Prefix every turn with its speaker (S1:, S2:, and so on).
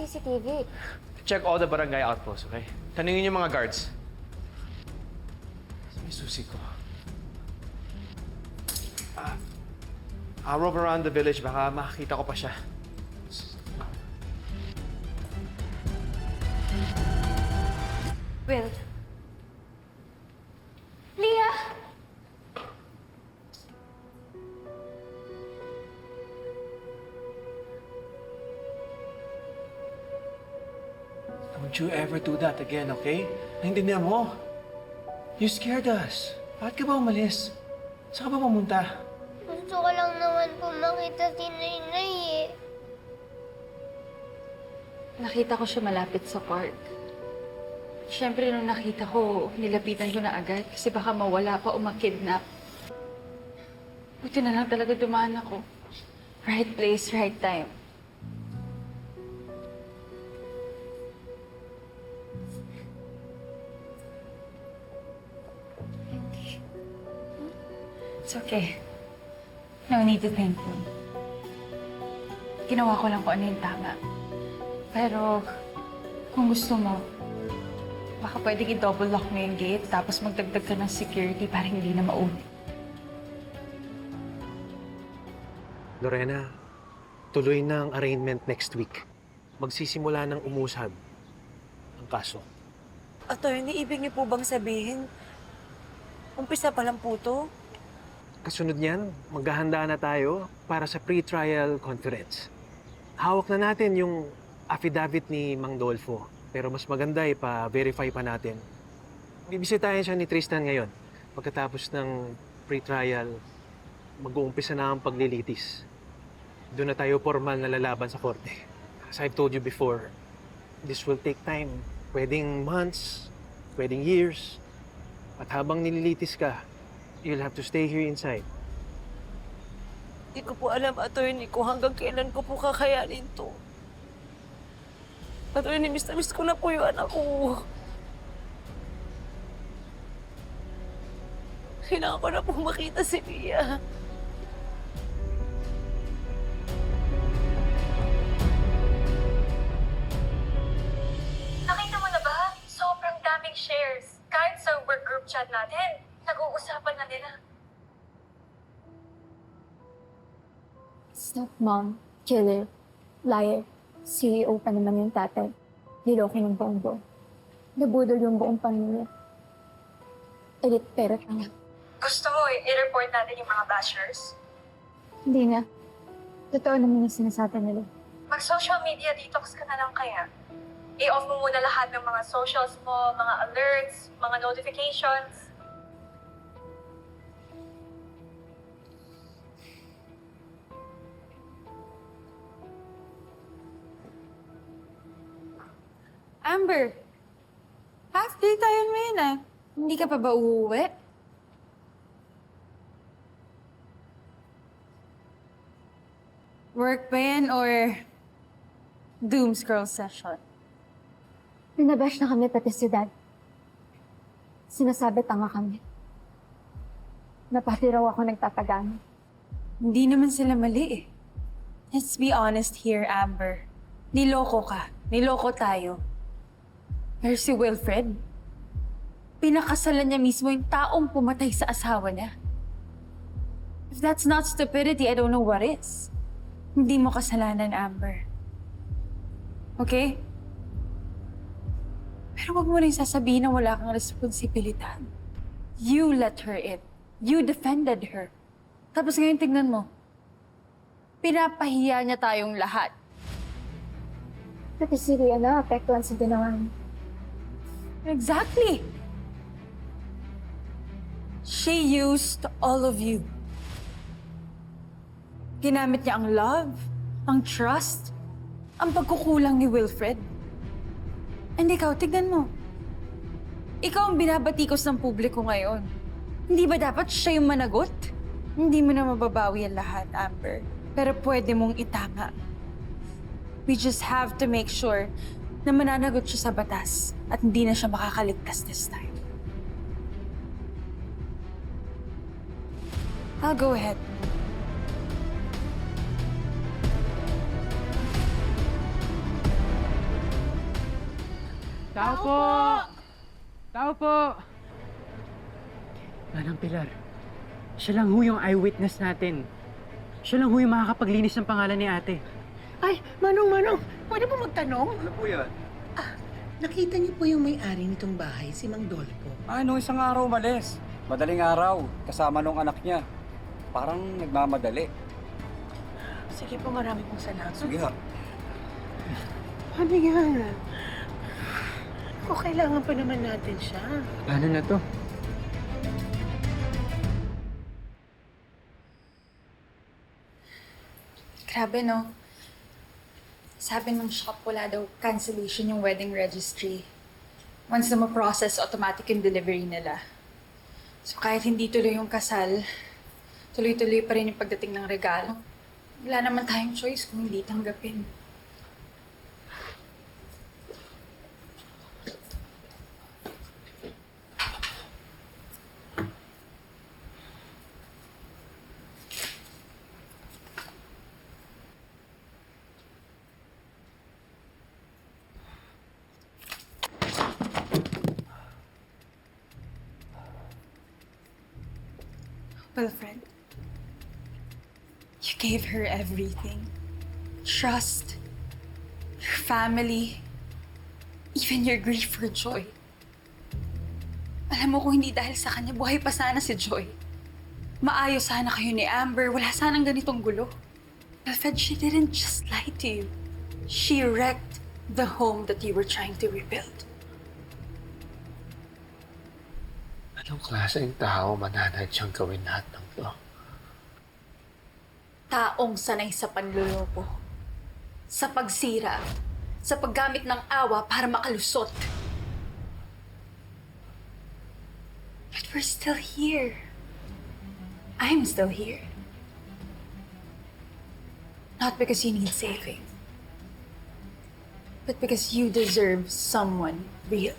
S1: CCTV.
S2: Check all the barangay outposts, okay? Tanungin yung mga guards. May susi ko. I'll roam around the village. Baka makakita ko pa siya.
S1: Will. Leah!
S2: Don't you ever do that again, okay? Naintindihan mo? You scared us. Bakit ka ba umalis? Saan ka ba pumunta?
S3: Gusto ko lang naman po makita si Nainay eh.
S4: Nakita ko siya malapit sa park. Siyempre, nung nakita ko, nilapitan ko na agad kasi baka mawala pa o makidnap. Buti na lang talaga dumaan ako. Right place, right time. It's okay. No need to thank me. Ginawa ko lang kung ano yung tama. Pero, kung gusto mo, baka pwedeng i-double lock mo yung gate tapos magdagdag ka ng security para hindi na maulit.
S5: Lorena, tuloy na ang arraignment next week. Magsisimula ng umusad ang kaso.
S6: Attorney, ibig niyo po bang sabihin, umpisa pa lang po to?
S5: Kasunod niyan, maghahanda na tayo para sa pre-trial conference. Hawak na natin yung affidavit ni Mang Dolfo. Pero mas maganda pa-verify pa natin. Bibisitahin siya ni Tristan ngayon. Pagkatapos ng pre-trial, mag-uumpisa na ang paglilitis. Doon na tayo formal na lalaban sa korte. As I've told you before, this will take time. Pwedeng months, pwedeng years. At habang nililitis ka, you'll have to stay here inside.
S6: Hindi ko po alam, attorney, kung hanggang kailan ko po kakayanin to. Attorney, miss na miss ko na po yung anak ko. Kailangan ko na po makita si Mia.
S7: Nakita mo na ba? Sobrang daming shares. Kahit sa work group chat natin, nag-uusapan na nila.
S1: Stop, Mom. Killer. Liar. CEO pa naman yung tatay. Niloko ng buong buo. Nabudol yung buong pamilya. Elite pero lang.
S7: Gusto mo i-report natin yung mga bashers?
S1: Hindi na. Totoo naman yung sinasabi nila.
S7: Mag-social media detox ka na lang kaya. I-off mo muna lahat ng mga socials mo, mga alerts, mga notifications.
S4: Amber, half day tayo ngayon ah. Hindi ka pa ba uuwi? Work ba yan or doom scroll session?
S1: Pinabash na kami pati si Dad. Sinasabi tanga kami. Napati raw ako nagtatagano.
S4: Hindi naman sila mali eh. Let's be honest here, Amber. Niloko ka. Niloko tayo. Pero si Wilfred, pinakasalan niya mismo yung taong pumatay sa asawa niya. If that's not stupidity, I don't know what is. Hindi mo kasalanan, Amber. Okay? Pero wag mo rin sasabihin na wala kang responsibilidad. You let her in. You defended her. Tapos ngayon tignan mo. Pinapahiya niya tayong lahat.
S1: Pati si Ria na apektuhan sa ginawa niya.
S4: Exactly. She used all of you. Ginamit niya ang love, ang trust, ang pagkukulang ni Wilfred. And ikaw, tignan mo. Ikaw ang binabatikos ng publiko ngayon. Hindi ba dapat siya yung managot? Hindi mo na mababawi ang lahat, Amber. Pero pwede mong itama. We just have to make sure na mananagot siya sa batas at hindi na siya makakaligtas this time. I'll go ahead.
S8: Tao po! Tao po! Manang Pilar, siya lang ho yung eyewitness natin. Siya lang ho yung makakapaglinis ng pangalan ni ate.
S9: Ay, Manong, pwede po magtanong?
S2: Ano po yan?
S9: Nakita niyo po yung may-ari nitong bahay, si Mang Dolpo.
S10: Nung isang araw umalis. Madaling araw, kasama nung anak niya. Parang nagmamadali.
S9: Sige po, marami pong salamat.
S10: Sige nga.
S9: Ano yan? Kung kailangan pa naman natin siya.
S8: Ano na to?
S4: Grabe, no? Sabi ng shop, wala daw cancellation yung wedding registry. Once na ma-process, automatic yung delivery nila. So kahit hindi tuloy yung kasal, tuloy-tuloy pa rin yung pagdating ng regalo. Wala naman tayong choice kung hindi tanggapin. Wilfred, you gave her everything. Trust, your family, even your grief for Joy. Alam mo kung hindi dahil sa kanya, buhay pa sana si Joy. Maayos sana kayo ni Amber, wala sanang ganitong gulo. Wilfred, she didn't just lie to you. She wrecked the home that you were trying to rebuild.
S2: Anong klaseng tao mananad siyang gawin lahat ng to?
S4: Taong sanay sa panluloko, sa pagsira, sa paggamit ng awa para makalusot. But we're still here. I'm still here. Not because you need saving, but because you deserve someone real.